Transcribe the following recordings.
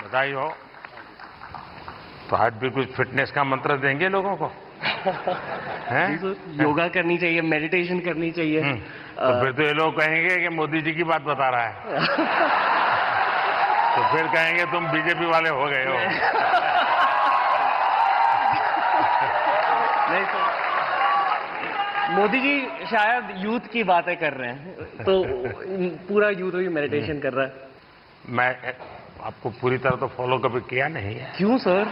बधाई हो। तो आज भी कुछ फिटनेस का मंत्र देंगे लोगों को? हैं? योगा करनी चाहिए, मेडिटेशन करनी चाहिए। तो फिर तो ये लोग कहेंगे कि मोदी जी की बात बता रहा है। तो फिर कहेंगे तुम बीजेपी वाले हो गए हो। नहीं सर, मोदी जी शायद यूथ की बातें कर रहे हैं, तो पूरा यूथ ही मेडिटेशन कर रहा है। मैं आपको पूरी तरह तो फॉलो कभी किया नहीं है। क्यों सर?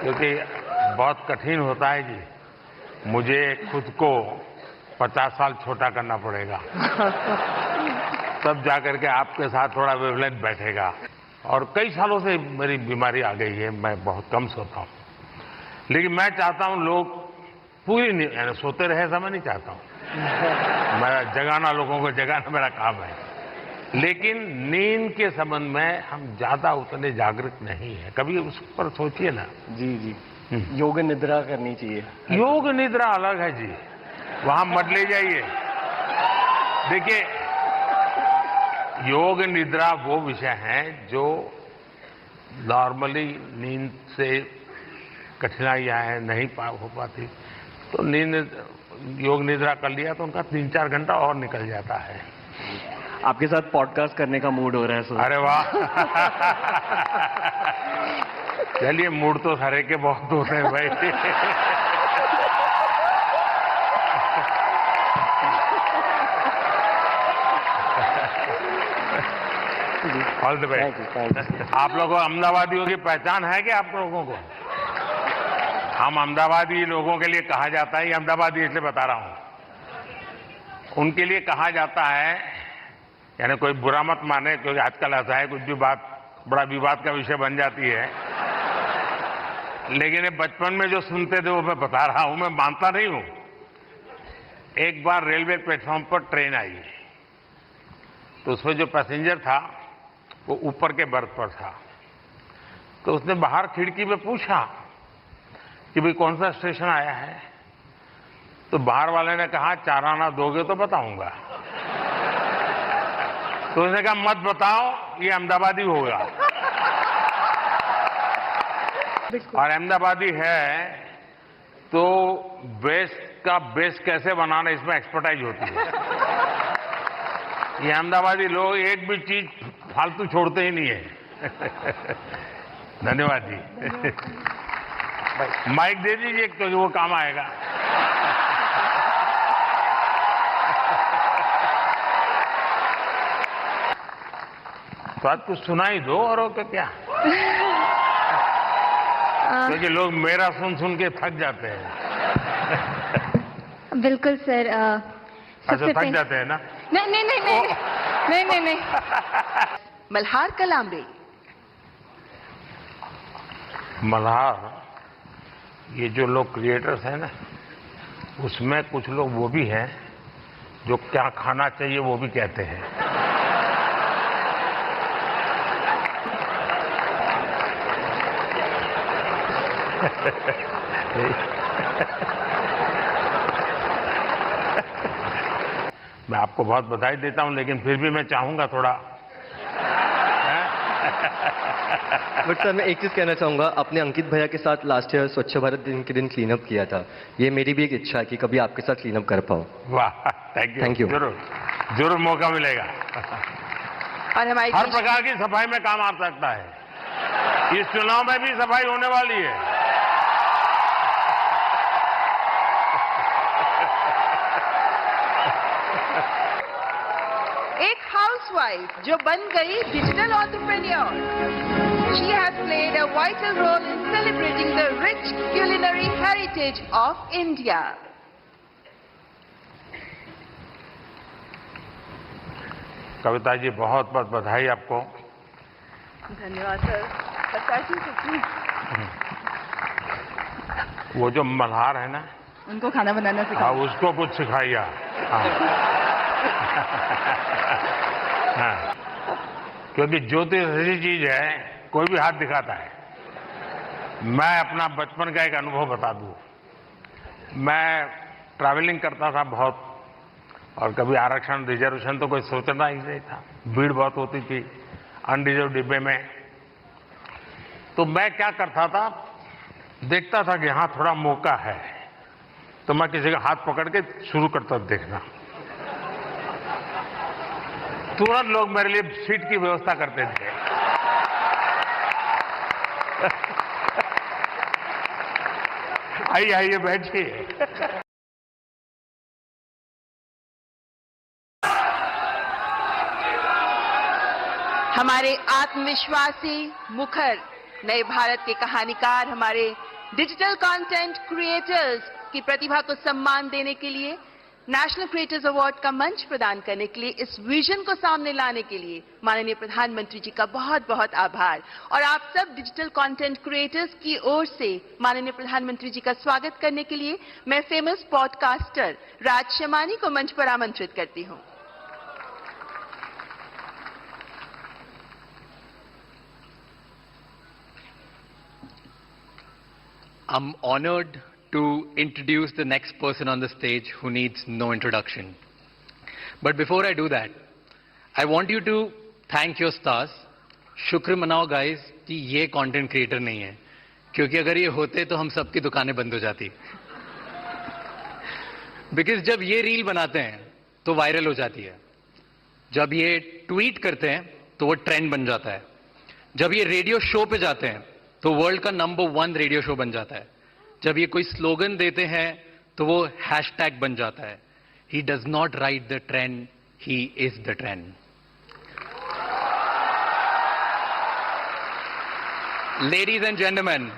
क्योंकि बहुत कठिन होता है जी। मुझे खुद को 50 साल छोटा करना पड़ेगा, तब जाकर के आपके साथ थोड़ा वेवलेंथ बैठेगा। और कई सालों से मेरी बीमारी आ गई है, मैं बहुत कम सोता हूँ। लेकिन मैं चाहता हूँ लोग पूरी यानी सोते रहे ऐसा मैं नहीं चाहता हूँ। मैं जगाना, लोगों को जगाना मेरा काम है। लेकिन नींद के संबंध में हम ज्यादा उतने जागरूक नहीं है। कभी उस पर सोचिए ना। जी जी, योग निद्रा करनी चाहिए। योग निद्रा अलग है जी, वहां मत ले जाइए। देखिए, योग निद्रा वो विषय है जो नॉर्मली नींद से कठिनाइयां हैं, नहीं हो पाती। तो योग निद्रा कर लिया तो उनका 3-4 घंटा और निकल जाता है। आपके साथ पॉडकास्ट करने का मूड हो रहा है सर। अरे वाह। चलिए, मूड तो हरे के बहुत होते हैं भाई। All the best. आप लोगों को अहमदाबादियों की पहचान है कि आप लोगों को? हम अहमदाबादी लोगों के लिए कहा जाता है, ये अहमदाबादी इसलिए बता रहा हूं, उनके लिए कहा जाता है, यानी कोई बुरा मत माने, क्योंकि आजकल ऐसा है कुछ भी बात बड़ा विवाद का विषय बन जाती है। लेकिन ये बचपन में जो सुनते थे वो मैं बता रहा हूं, मैं मानता नहीं हूं। एक बार रेलवे प्लेटफॉर्म पर ट्रेन आई, तो उसमें जो पैसेंजर था वो ऊपर के बर्थ पर था। तो उसने बाहर खिड़की पे पूछा कि भाई कौन सा स्टेशन आया है? तो बाहर वाले ने कहा 4 आना दोगे तो बताऊंगा। तो उसने कहा मत बताओ, ये अहमदाबादी होगा। और अहमदाबादी है तो बेस कैसे बनाना, इसमें एक्सपर्टाइज होती है। ये अहमदाबादी लोग एक भी चीज फालतू छोड़ते ही नहीं है। धन्यवाद जी। माइक दे दीजिए क्योंकि वो काम आएगा। तो आज कुछ सुना ही दो, और तो क्या। क्योंकि लोग मेरा सुन सुन के थक जाते हैं। बिल्कुल सर। अच्छा, थक जाते हैं ना? नहीं नहीं नहीं नहीं नहीं नहीं नहीं। मल्हार कलामरे। मल्हार, ये जो लोग क्रिएटर्स हैं ना, उसमें कुछ लोग वो भी हैं जो क्या खाना चाहिए वो भी कहते हैं। मैं आपको बहुत बधाई देता हूं, लेकिन फिर भी मैं चाहूंगा थोड़ा। बट सर, मैं एक चीज कहना चाहूंगा, अपने अंकित भैया के साथ लास्ट ईयर स्वच्छ भारत दिन के दिन क्लीन अप किया था। ये मेरी भी एक इच्छा है कि कभी आपके साथ क्लीन अप कर पाऊं। वाह, थैंक यू। जरूर जरूर मौका मिलेगा। और हमारी हर प्रकार की सफाई में काम आ सकता है। इस चुनाव में भी सफाई होने वाली है। एक हाउसवाइफ जो बन गई digital entrepreneur. She has played a vital role in celebrating the rich culinary heritage of India. Kavita ji, बहुत बहुत बधाई आपको। धन्यवाद सर। वो जो मल्हार है ना, उनको खाना बनाना हाँ, उसको कुछ सिखाइए। हाँ, क्योंकि ज्योतिष ऐसी चीज है, कोई भी हाथ दिखाता है। मैं अपना बचपन का एक अनुभव बता दूं। मैं ट्रैवलिंग करता था बहुत, और कभी आरक्षण रिजर्वेशन तो कोई सोचना ही नहीं था। भीड़ बहुत होती थी अनरिजर्व डिब्बे में। तो मैं क्या करता था, देखता था कि हाँ थोड़ा मौका है, तो मैं किसी का हाथ पकड़ के शुरू करता देखना। तुरंत लोग मेरे लिए सीट की व्यवस्था करते थे। आइए आइए बैठिए। हमारे आत्मविश्वासी मुखर नए भारत के कहानीकार, हमारे डिजिटल कंटेंट क्रिएटर्स की प्रतिभा को सम्मान देने के लिए, नेशनल क्रिएटर्स अवार्ड का मंच प्रदान करने के लिए, इस विजन को सामने लाने के लिए माननीय प्रधानमंत्री जी का बहुत बहुत आभार। और आप सब डिजिटल कंटेंट क्रिएटर्स की ओर से माननीय प्रधानमंत्री जी का स्वागत करने के लिए मैं फेमस पॉडकास्टर राज शमानी को मंच पर आमंत्रित करती हूं। I'm honored to introduce the next person on the stage who needs no introduction. But before I do that, I want you to thank your stars. शुक्र मनाओ guys कि ये content creator नहीं है, क्योंकि अगर ये होते तो हम सबकी दुकानें बंद हो जाती। Because जब ये रील बनाते हैं तो वायरल हो जाती है, जब ये ट्वीट करते हैं तो वो ट्रेंड बन जाता है, जब ये रेडियो शो पे जाते हैं तो वर्ल्ड का नंबर 1 रेडियो शो बन जाता है, जब ये कोई स्लोगन देते हैं तो वो हैशटैग बन जाता है। He does not write the trend, he is the trend. Ladies and gentleman,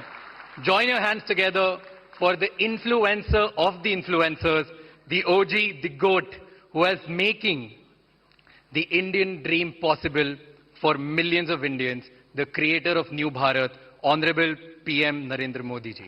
join your hands together for the influencer of the influencers, the OG, the GOAT, who is making the Indian dream possible for millions of Indians, the creator of New Bharat, Honorable PM Narendra Modi ji.